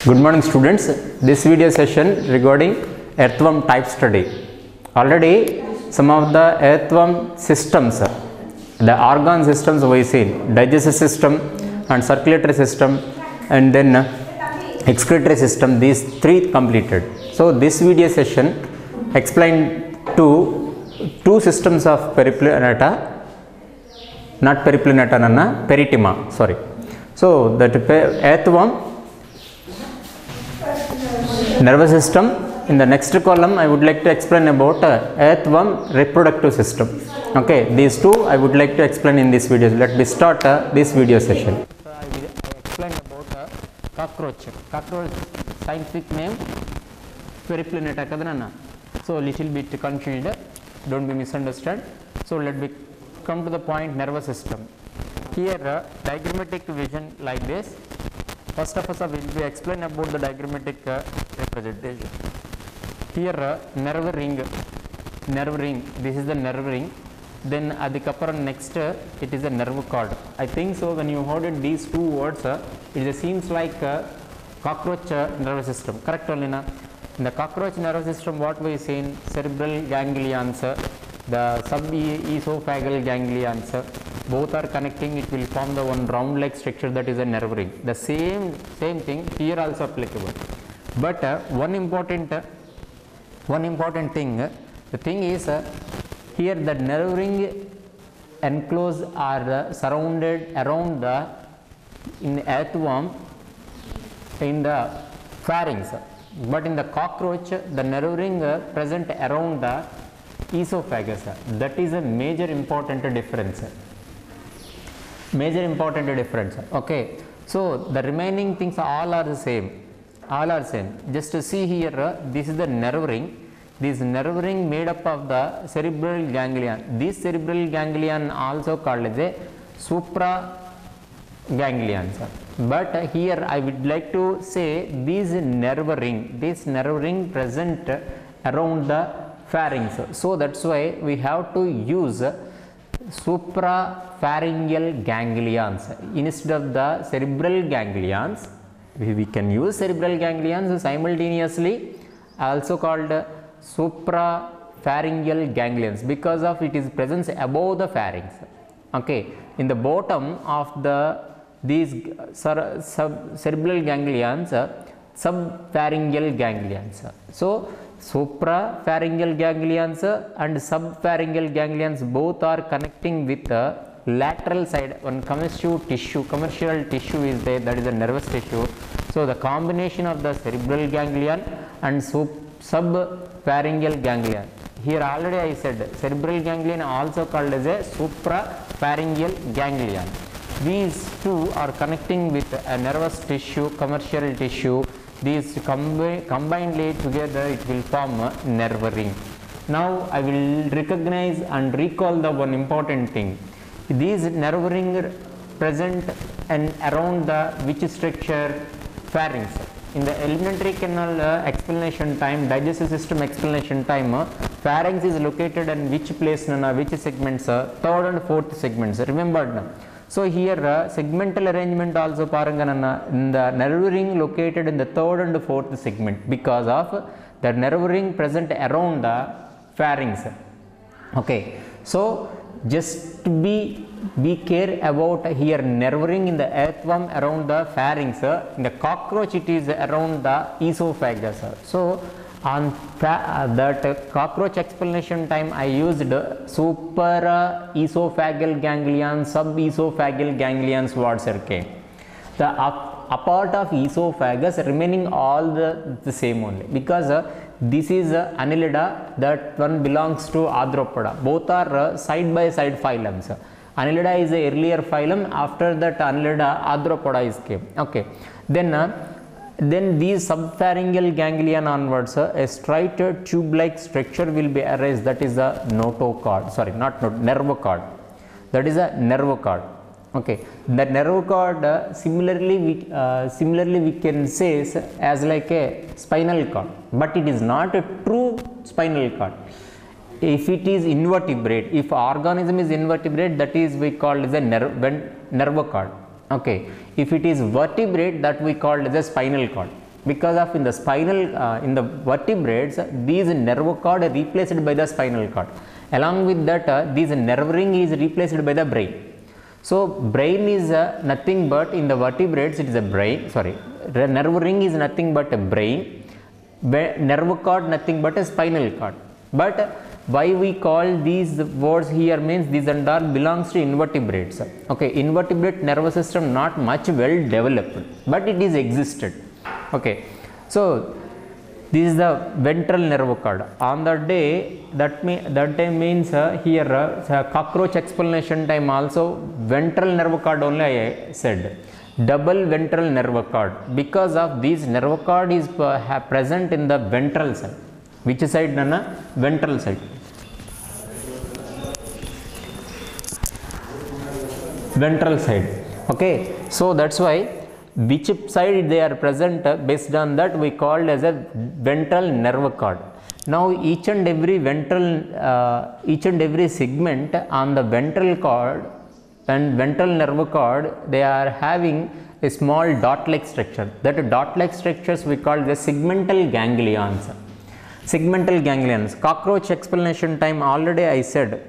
Good morning students. This video session regarding earthworm type study. Already some of the earthworm systems, the organ systems we seen, digestive system and circulatory system and then excretory system, these three completed. So this video session explained two systems of periplaneta, not periplaneta, peritima, sorry. So that earthworm nervous system. In the next column I would like to explain about earthworm reproductive system. Okay, these two I would like to explain in this video. Let me start this video session. I explain about cockroach. Cockroach scientific name periplaneta kadanana. So little bit confused, don't be misunderstood. So let me come to the point. Nervous system. Here diagrammatic vision like this. First of all, we will explain about the diagrammatic representation. Here nerve ring, this is the nerve ring. Then adikaparam next it is a nerve cord. I think so when you heard these two words, it seems like cockroach nervous system. Correct only na? In the cockroach nervous system, what we seen, cerebral ganglions, the sub-esophageal ganglions, both are connecting, it will form the one round like structure, that is a nerve ring. The same thing here also applicable. But one important thing, the thing is here the nerve ring enclosed or surrounded around the in the earthworm in the pharynx, but in the cockroach the nerve ring present around the esophagus. That is a major important difference. Okay, so the remaining things all are the same, just to see here, this is the nerve ring. This nerve ring made up of the cerebral ganglion. This cerebral ganglion also called as a supraganglions. But here I would like to say this nerve ring present around the pharynx. So that's why we have to use suprapharyngeal ganglions instead of the cerebral ganglions. We can use cerebral ganglions simultaneously, also called suprapharyngeal ganglions, because of it is presence above the pharynx. Okay, in the bottom of these cerebral ganglions, subpharyngeal ganglions. So suprapharyngeal ganglions and subpharyngeal ganglions both are connecting with the lateral side. One commercial tissue is there, that is the nervous tissue. So the combination of the cerebral ganglion and subpharyngeal ganglion. Here already I said cerebral ganglion also called as a suprapharyngeal ganglion. These two are connecting with a nervous tissue, commercial tissue. These combinedly together it will form a nerve ring. Now I will recognize and recall the one important thing. These nerve ring present and around the which structure? Pharynx. In the alimentary canal explanation time, digestive system explanation time, pharynx is located in which place, which segments? Third and fourth segments. Remember? So here segmental arrangement also paranga, in the nerve ring located in the third and fourth segment because of the nerve ring present around the pharynx. Okay, so just be care about here nerve ring in the earthworm around the pharynx. In the cockroach it is around the esophagus. So on that cockroach explanation time I used super esophageal ganglion, sub-esophageal ganglions words came. The apart of esophagus remaining all the same only, because this is Annelida, that one belongs to Arthropoda. Both are side by side phylums. Annelida is the earlier phylum, after that Annelida Arthropoda is came. Okay, then these subpharyngeal ganglion onwards, a straight tube-like structure will be erased. That is the notochord. Sorry, not nerve cord. That is a nerve cord. Okay, the nerve cord similarly we can say as like a spinal cord, but it is not a true spinal cord. If it is invertebrate, if organism is invertebrate, that is we call as a nerve cord. Okay, if it is vertebrate, that we call as a spinal cord. because of in the spinal in the vertebrates these nerve cord are replaced by the spinal cord. Along with that this nerve ring is replaced by the brain. So brain is nothing but in the vertebrates it is a brain, sorry, nerve ring is nothing but a brain, nerve cord nothing but a spinal cord. But why we call these words here means these and all belongs to invertebrates. Okay, invertebrate nervous system not much well developed, but it is existed. Okay, so this is the ventral nerve cord. On the day that day means here cockroach explanation time also ventral nerve cord only I said, double ventral nerve cord, because of this nerve cord is present in the ventral side. Which side, Nana? Ventral side. Ventral side. Okay, so that's why which side they are present, based on that we called as a ventral nerve cord. Now each and every segment on the ventral cord and ventral nerve cord, they are having a small dot like structure. That dot like structures we call the segmental ganglions. Segmental ganglions. Cockroach explanation time already I said,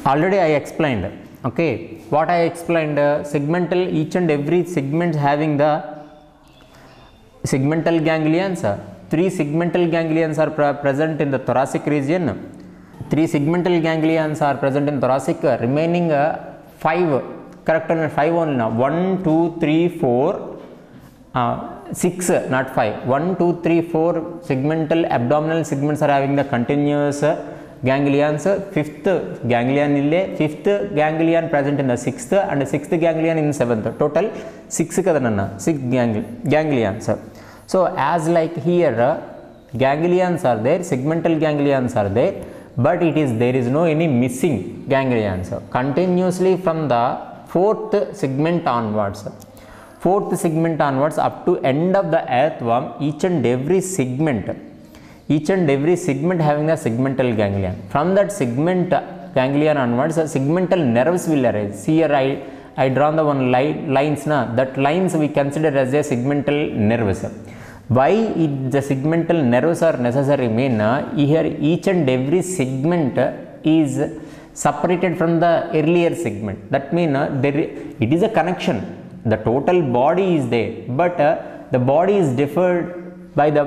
already I explained. Okay, what I explained, segmental, each and every segment having the segmental ganglions. 3 segmental ganglions are present in the thoracic region. 3 segmental ganglions are present in thoracic, remaining 5, correct, 5 only now, 1, 2, 3, 4, 6, not 5, 1, 2, 3, 4 segmental abdominal segments are having the continuous ganglions. 5th ganglion ille, 5th ganglion present in the 6th and 6th ganglion in 7th. Total 6 kadananna, 6 ganglions. So as like here ganglions are there, segmental ganglions are there, but there is no any missing ganglions continuously from the 4th segment onwards. 4th segment onwards up to end of the earthworm, each and every segment having a segmental ganglion. From that segment ganglion onwards, segmental nerves will arise. Here I drawn the one lines na, that lines we consider as a segmental nerves. Why the segmental nerves are necessary mean here each and every segment is separated from the earlier segment. That mean it is a connection. The total body is there, but the body is differed by the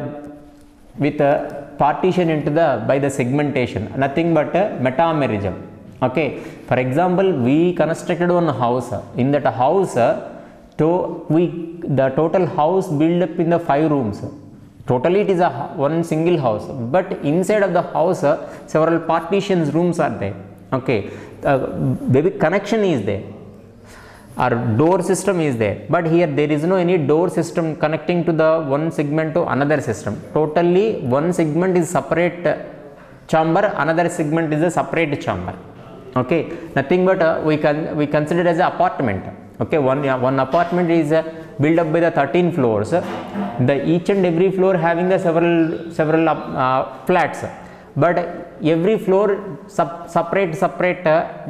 with a partition into the by the segmentation, nothing but a metamerism. Okay, for example, we constructed one house. In that house, the total house built up in the 5 rooms. Totally it is one single house, but inside of the house several partitions rooms are there. Okay, baby connection is there. Our door system is there, but here there is no any door system connecting to the one segment to another system. Totally one segment is separate chamber, another segment is a separate chamber. Okay, nothing but we consider as an apartment. Okay, one apartment is built up by the 13 floors. The each and every floor having the several flats, but every floor separate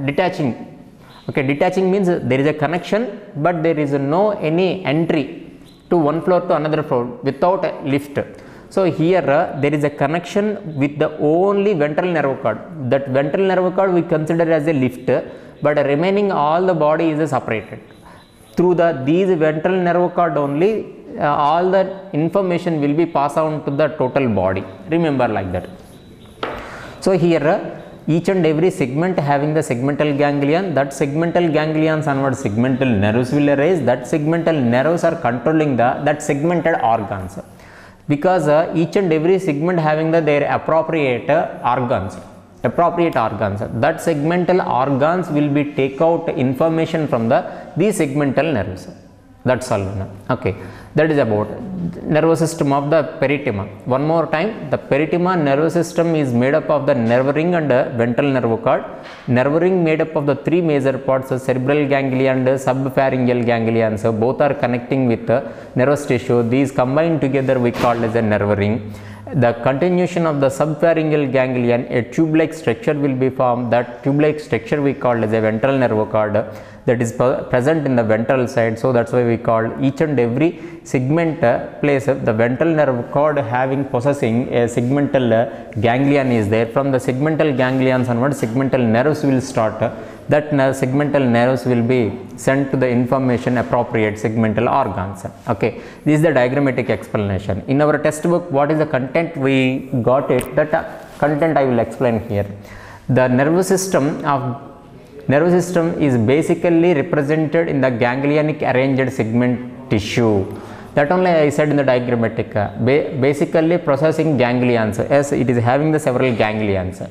detaching. Okay, detaching means there is a connection, but there is no any entry to one floor to another floor without a lift. So here there is a connection with the only ventral nerve cord. That ventral nerve cord we consider as a lift, but remaining all the body is separated. Through these ventral nerve cord only all the information will be passed on to the total body. Remember like that. So here each and every segment having the segmental ganglion, that segmental ganglions onward segmental nerves will arise. That segmental nerves are controlling that segmented organs, because each and every segment having their appropriate organs. That segmental organs will be take out information from these segmental nerves. That's all. Okay, that is about nervous system of the peritoneum. One more time, the peritoneum nervous system is made up of the nerve ring and ventral nerve cord. Nerve ring made up of the 3 major parts, cerebral ganglion and subpharyngeal ganglions. Both are connecting with the nervous tissue. These combined together we call as a nerve ring. the continuation of the subpharyngeal ganglion, a tube-like structure will be formed. That tube-like structure we call as a ventral nerve cord that is present in the ventral side. So that's why we call each and every segment place the ventral nerve cord having possessing a segmental ganglion is there. From the segmental ganglions onwards, segmental nerves will start. That segmental nerves will be sent to the information appropriate segmental organs. Okay, this is the diagrammatic explanation. In our textbook, what is the content we got it, that content I will explain here. The nervous system is basically represented in the ganglionic arranged segment tissue. That only I said in the diagrammatic. Basically processing ganglions, as it is having the several ganglions.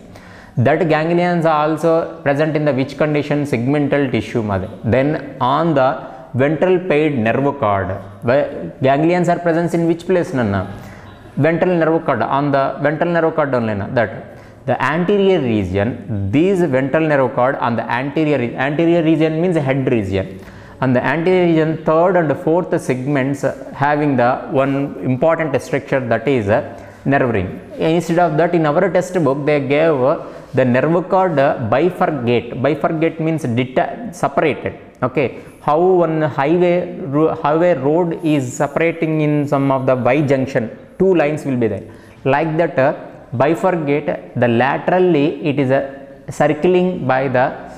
That ganglions are also present in the which condition? Segmental tissue mother. Then on the ventral paired nerve cord, ganglions are present in which place? Ventral nerve cord, on the ventral nerve cord only. That the anterior region, these ventral nerve cord on the anterior region means head region. On the anterior region, third and fourth segments having the one important structure, that is nerve ring. Instead of that, in our textbook they gave the nerve cord bifurcate. Bifurcate means separated. Okay, how one highway road is separating in some of the Y junction, two lines will be there. Like that, bifurcate, the laterally it is circling by the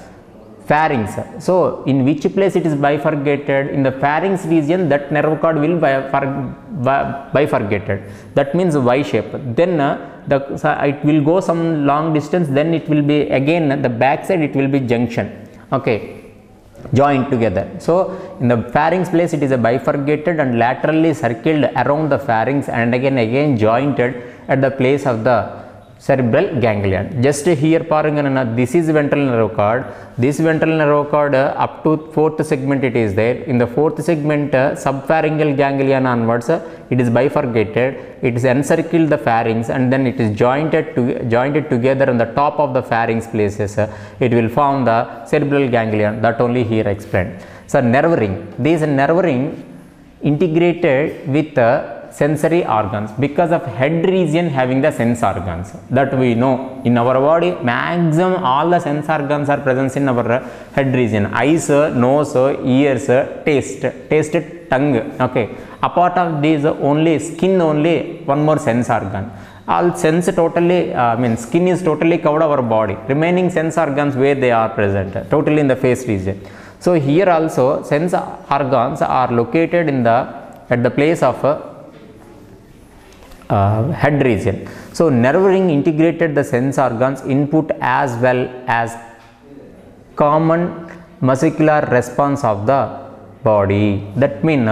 pharynx. So in which place it is bifurcated? In the pharynx region, that nerve cord will bifurcated. That means Y shape. Then it will go some long distance. Then it will be again the back side. It will be junction. Okay, joined together. So in the pharynx place, it is a bifurcated and laterally circled around the pharynx, and again jointed at the place of the cerebral ganglion. Just here paranga, this is ventral nerve cord. This ventral nerve cord up to fourth segment it is there. In the fourth segment, subpharyngeal ganglion onwards, it is bifurcated. It is encircled the pharynx, and then it is jointed together on the top of the pharynx places. It will form the cerebral ganglion. That only here explained. So nerve ring. This nerve ring integrated with sensory organs because of head region having the sense organs. That we know in our body, maximum all the sense organs are present in our head region. Eyes, nose, ears, taste, tongue. Okay, apart of these, only skin, only one more sense organ. All sense totally, skin is totally covered our body. Remaining sense organs, where they are present? Totally in the face region. So here also sense organs are located in at the place of head region. So nerve ring integrated the sense organs input as well as common muscular response of the body. That means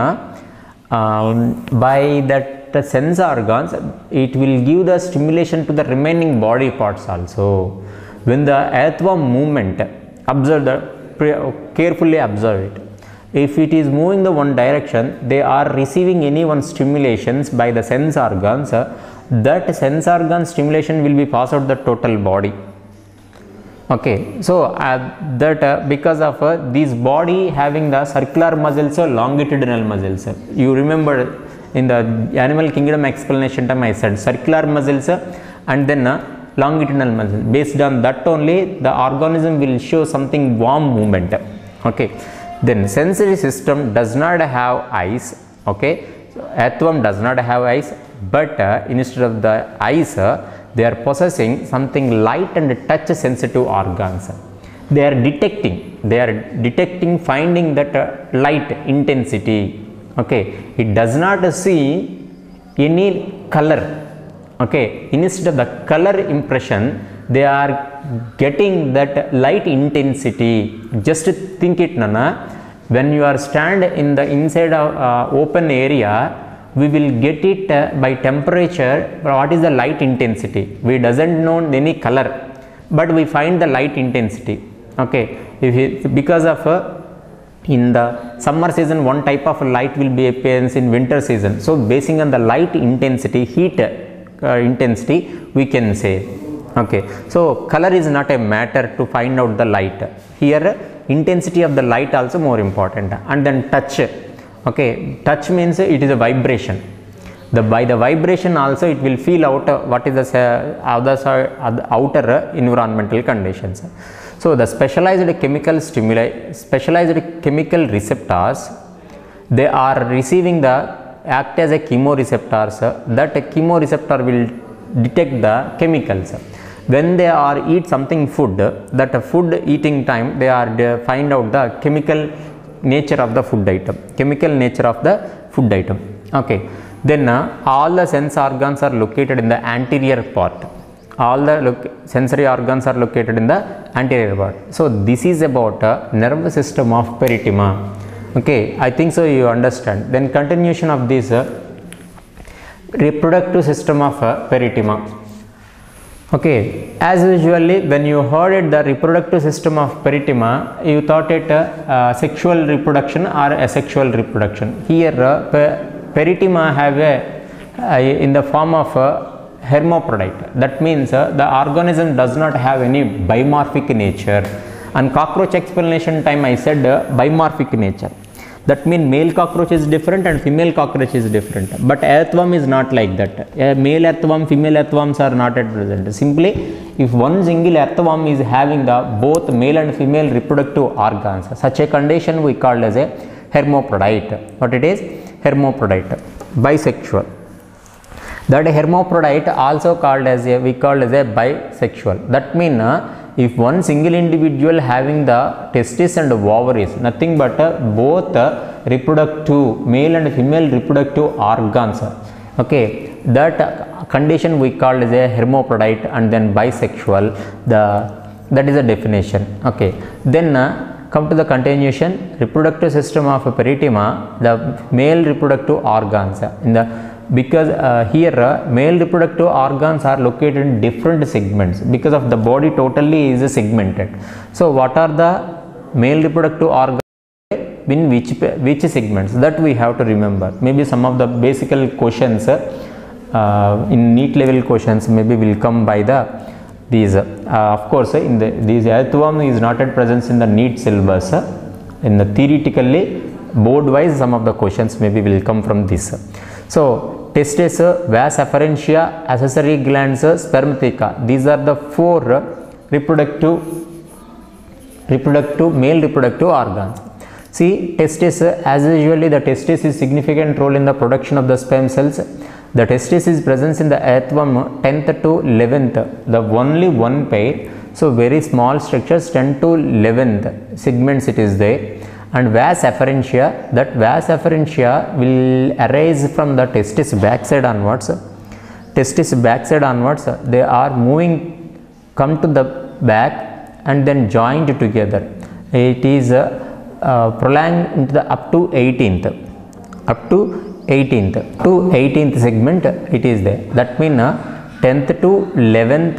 by that the sense organs, it will give the stimulation to the remaining body parts also. When the earthworm movement, carefully observe it. If it is moving the one direction, they are receiving any one stimulations by the sense organs. That sense organ stimulation will be passed out the total body. Okay, so because of this body having the circular muscles or longitudinal muscles. You remember in the animal kingdom explanation time I said circular muscles and then longitudinal muscles. Based on that only the organism will show something warm movement. Okay. Then sensory system does not have eyes. Okay, so earthworm does not have eyes, but instead of the eyes, they are possessing something light and touch sensitive organs. They are detecting, finding that light intensity. Okay, it does not see any color. Okay, instead of the color impression, they are getting that light intensity. Just think it, Nana. When you are stand in the inside of open area, we will get it by temperature. But what is the light intensity? We doesn't know any color, but we find the light intensity. Okay, because of in the summer season, one type of light will be appearance in winter season. So basing on the light intensity, heat intensity, we can say. Okay, so color is not a matter to find out the light. Here intensity of the light also more important. And then touch. Okay, touch means it is a vibration. by the vibration also it will feel out what is the other side, outer environmental conditions. So the specialized chemical stimuli, specialized chemical receptors, they are receiving the act as a chemoreceptors. That chemoreceptor will detect the chemicals. When they are eat something food, that food eating time they find out the chemical nature of the food item, chemical nature of the food item. Okay, then all the sense organs are located in the anterior part. All the sensory organs are located in the anterior part. So this is about nervous system of peritima. Okay, I think so you understand. Then continuation of this reproductive system of peritima. Okay, as usually when you heard it, the reproductive system of peritima, you thought it sexual reproduction or asexual reproduction. Here peritima have in the form of hermaphrodite. That means the organism does not have any bimorphic nature. And cockroach explanation time I said bimorphic nature. That means male cockroach is different and female cockroach is different. But earthworm is not like that. Male earthworm, female earthworms are not at present. Simply, if one single earthworm is having the both male and female reproductive organs, such a condition we call as a hermaphrodite. What it is? Hermaphrodite, bisexual. That hermaphrodite also called as a, we call as a bisexual. That means if one single individual having the testis and ovaries, nothing but both reproductive, male and female reproductive organs. Okay, that condition we call as a hermaphrodite and then bisexual. That is a definition. Okay, then come to the continuation. Reproductive system of peritima, the male reproductive organs in the, because here male reproductive organs are located in different segments because of the body totally is segmented. So what are the male reproductive organs in which segments, that we have to remember. Maybe some of the basic questions in NEET level questions maybe will come by the these. Of course in the these earthworm is not at presence in the NEET syllabus. In the theoretically board wise some of the questions maybe will come from this. So testis, vas afferentia, accessory glands, spermatheca. These are the four reproductive male reproductive organs. See, testis, as usually the testis is significant role in the production of the sperm cells. The testis is present in the earthworm 10th to 11th, the only one pair. So very small structures, 10 to 11th segments it is there. And vas afferentia, that vas afferentia will arise from the testis backside onwards. Testis backside onwards, they are moving, come to the back and then joined together. It is prolonged into the up to 18th segment it is there. That means 10th to 11th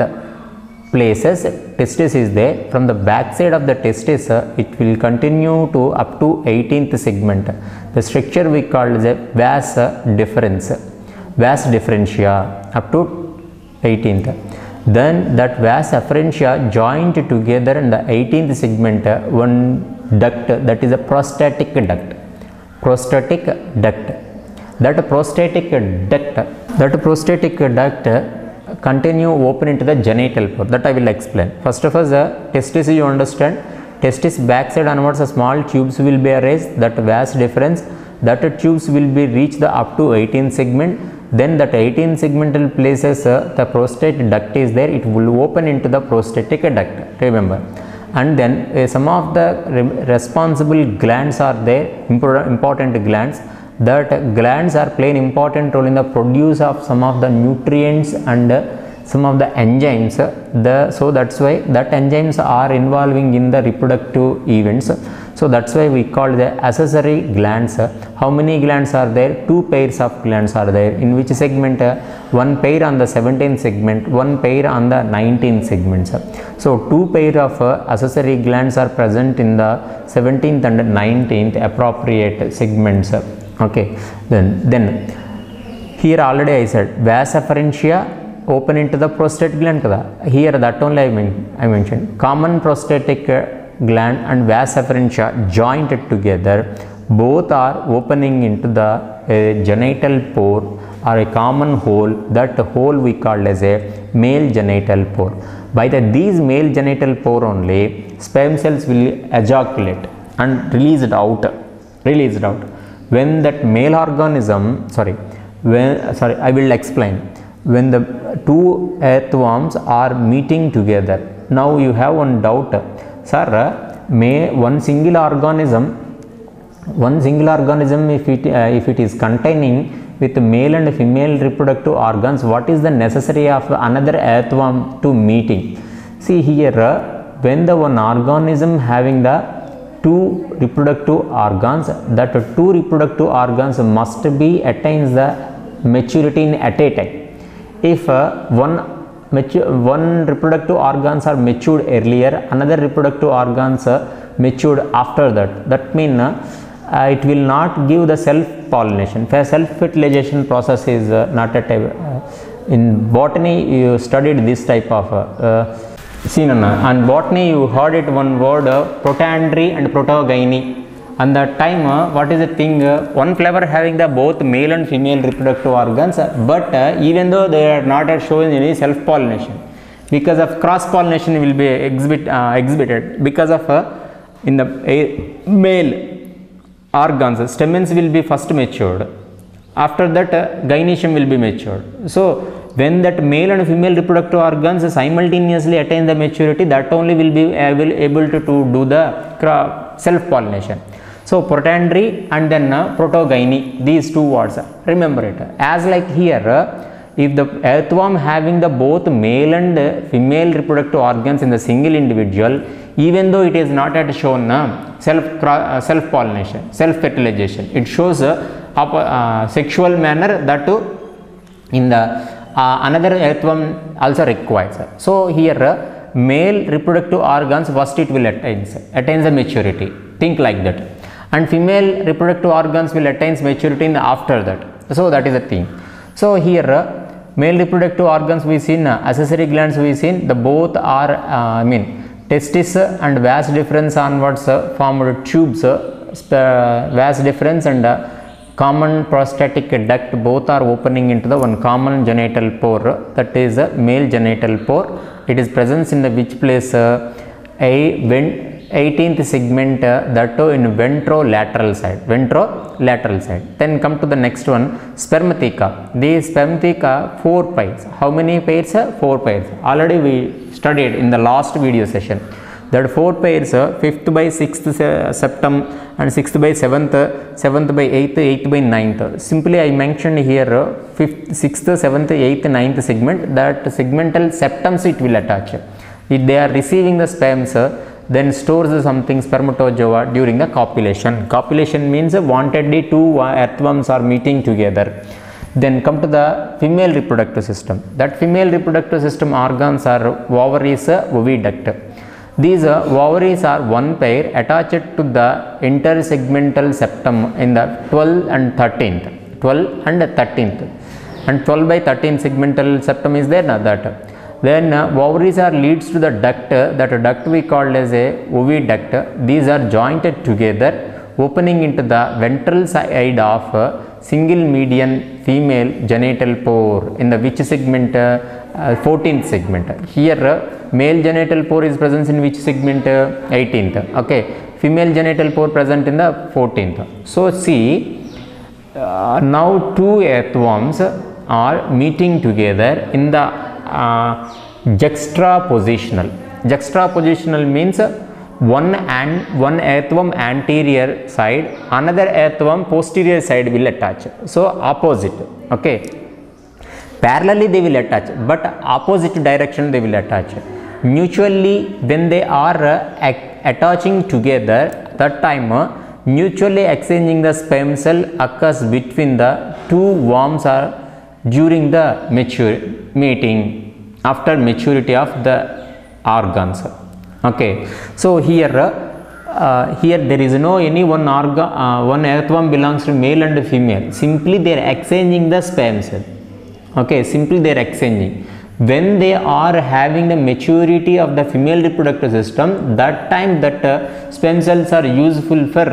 places testis is there. From the back side of the testis it will continue to up to 18th segment. The structure we call as a vas differentia up to 18th. Then that vas afferentia joined together in the 18th segment one duct, that is a prostatic duct. That prostatic duct continue open into the genital pore. That I will explain. First of all, the testis you understand. Testis backside onwards a small tubes will be raised. That vas difference. That tubes will be reach the up to 18th segment. Then that 18th segmental places the prostate duct is there. It will open into the prostatic duct. Remember. And then some of the responsible glands are there. Important glands. That glands are playing important role in the produce of some of the nutrients and some of the enzymes. So that's why that enzymes are involving in the reproductive events. So that's why we call the accessory glands. How many glands are there? 2 pairs of glands are there. In which segment? One pair on the 17th segment, one pair on the 19th segments. So 2 pair of accessory glands are present in the 17th and 19th appropriate segments. Okay, then here already I said vas afferentia open into the prostate gland kada. Here that only I mentioned. Common prostatic gland and vas afferentia joined together both are opening into the genital pore or a common hole. That hole we call as a male genital pore. By these male genital pore only sperm cells will ejaculate and release it out. When that male organism, I will explain. When the two earthworms are meeting together, now you have one doubt, sir, one single organism if it is containing with male and female reproductive organs, what is the necessity of another earthworm to meeting? See here, when the one organism having the two reproductive organs, that two reproductive organs must be attains the maturity in at a time. If one reproductive organs are matured earlier, another reproductive organs matured after that. That means it will not give the self-pollination. Self-fertilization process is not at in botany you studied this type of and botany you heard it one word protandry and protogyny. And that time what is the thing, one flower having the both male and female reproductive organs, but even though they are not showing any self-pollination, because of cross-pollination will be exhibited because of in the male organs, stamens will be first matured, after that gynoecium will be matured. So when that male and female reproductive organs simultaneously attain the maturity, that only will be able to do the self-pollination. So protandry and then protogyny, these two words, remember it. As like here, if the earthworm having the both male and female reproductive organs in the single individual, even though it is not yet shown self-pollination, self-fertilization, it shows sexual manner that too in the another earthworm also requires. So here male reproductive organs first it will attains the maturity, think like that, and female reproductive organs will attains maturity in after that. So that is the thing. So here male reproductive organs we seen, accessory glands we seen, the both are testis and vas deferens onwards formed tubes, vas deferens and common prostatic duct both are opening into the one common genital pore, that is a male genital pore. It is present in the which place, 18th segment, that too in ventrolateral side. Then come to the next one, spermatheca. These spermatheca 4 pairs. How many pairs? 4 pairs. Already we studied in the last video session. That 4 pairs, 5th by 6th septum and 6th by 7th, 7th by 8th, 8th by 9th. Simply I mentioned here 5th, 6th, 7th, 8th, 9th segment, that segmental septums it will attach. If they are receiving the sperms, then stores something spermatozoa during the copulation. Copulation means wantedly two earthworms are meeting together. Then come to the female reproductive system. That female reproductive system organs are ovaries, oviduct. These ovaries are one pair attached to the intersegmental septum in the 12th and 13th. 12 and 13th. And 12 by 13 segmental septum is there, that. Then ovaries are leads to the duct, that duct we called as a oviduct. These are jointed together, opening into the ventral side of single median female genital pore in the which segment, 14th segment. Here male genital pore is present in which segment, 18th. Okay, female genital pore present in the 14th. So see, now two earthworms are meeting together in the juxtapositional. Juxtapositional means one earthworm anterior side, another earthworm posterior side will attach. So opposite. Okay, parallelly they will attach, but opposite direction they will attach. Mutually when they are attaching together, that time mutually exchanging the sperm cell occurs between the two worms are during the mating, after maturity of the organs. Okay, so here there is no any one earthworm belongs to male and female. Simply they are exchanging the sperm cell. Okay, simply they are exchanging. When they are having the maturity of the female reproductive system, that time that sperm cells are useful for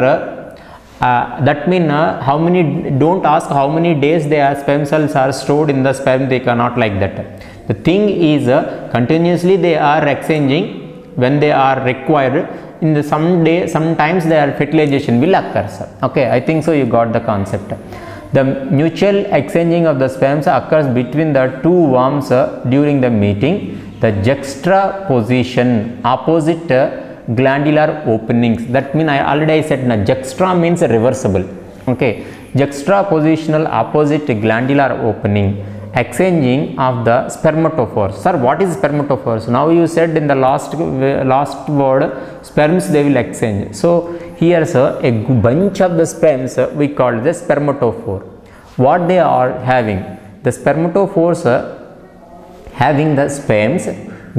that mean how many, don't ask how many days their sperm cells are stored in the sperm theca, not like that. The thing is continuously they are exchanging when they are required. In the sometimes their fertilization will occur. Okay, I think so you got the concept. The mutual exchanging of the sperms occurs between the two worms during the meeting. The juxtaposition, opposite glandular openings, that means I already said na, juxta means reversible. Okay, juxtapositional opposite glandular opening, exchanging of the spermatophores. Sir, what is spermatophores? Now you said in the last word sperms they will exchange. So here sir, a bunch of the sperms we call the spermatophore. What they are having? The spermatophores having the sperms,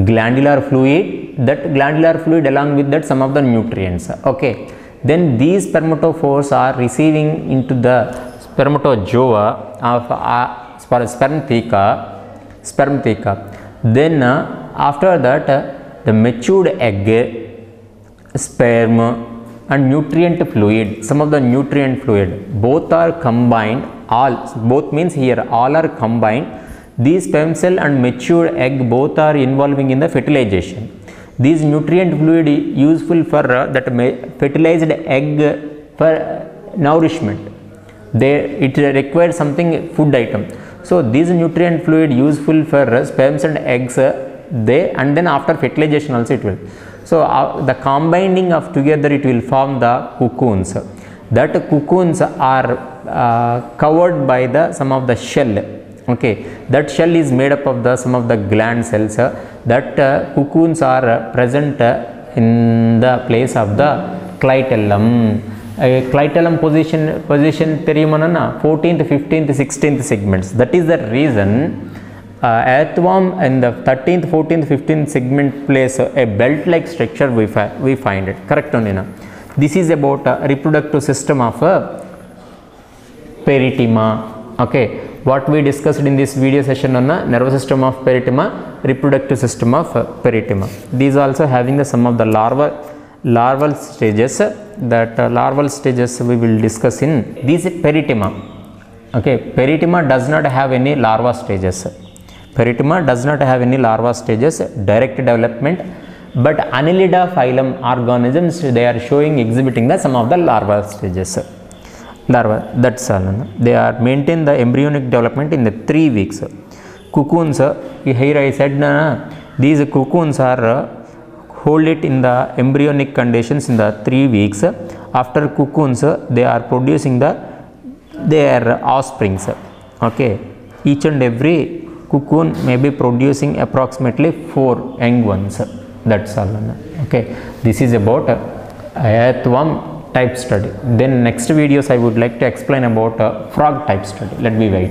glandular fluid, that glandular fluid along with that some of the nutrients. Okay, then these spermatophores are receiving into the spermatozoa of sperm theca. Then after that the matured egg, sperm and nutrient fluid, some of the nutrient fluid, both are combined. All, both means here all are combined. These sperm cell and matured egg both are involving in the fertilization. These nutrient fluid useful for that fertilized egg for nourishment. It requires something food item. So these nutrient fluid useful for sperms and eggs, and then after fertilization also it will. So the combining of together it will form the cocoons. That cocoons are covered by the some of the shell. Okay, that shell is made up of the some of the gland cells. That cocoons are present in the place of the clitellum. Clitellum position theriyumanana 14th, 15th, 16th segments. That is the reason earthworm in the 13th, 14th, 15th segment place a belt like structure we find it. Correct only na? This is about reproductive system of perithema. Okay, what we discussed in this video session on nervous system of perithema, reproductive system of perithema. These also having the some of the larval stages. That larval stages we will discuss in this perithema. Okay, perithema does not have any larva stages. Perithema does not have any larva stages, direct development, but Annelida phylum organisms they are showing exhibiting the some of the larva stages. Larva, that's all. They are maintain the embryonic development in the 3 weeks. Cocoons, here I said these cocoons are hold it in the embryonic conditions in the 3 weeks. After cocoons they are producing their offsprings. Okay, each and every cocoon may be producing approximately 4 young ones. That's all. Okay, this is about earthworm type study. Then next videos I would like to explain about frog type study. Let me wait.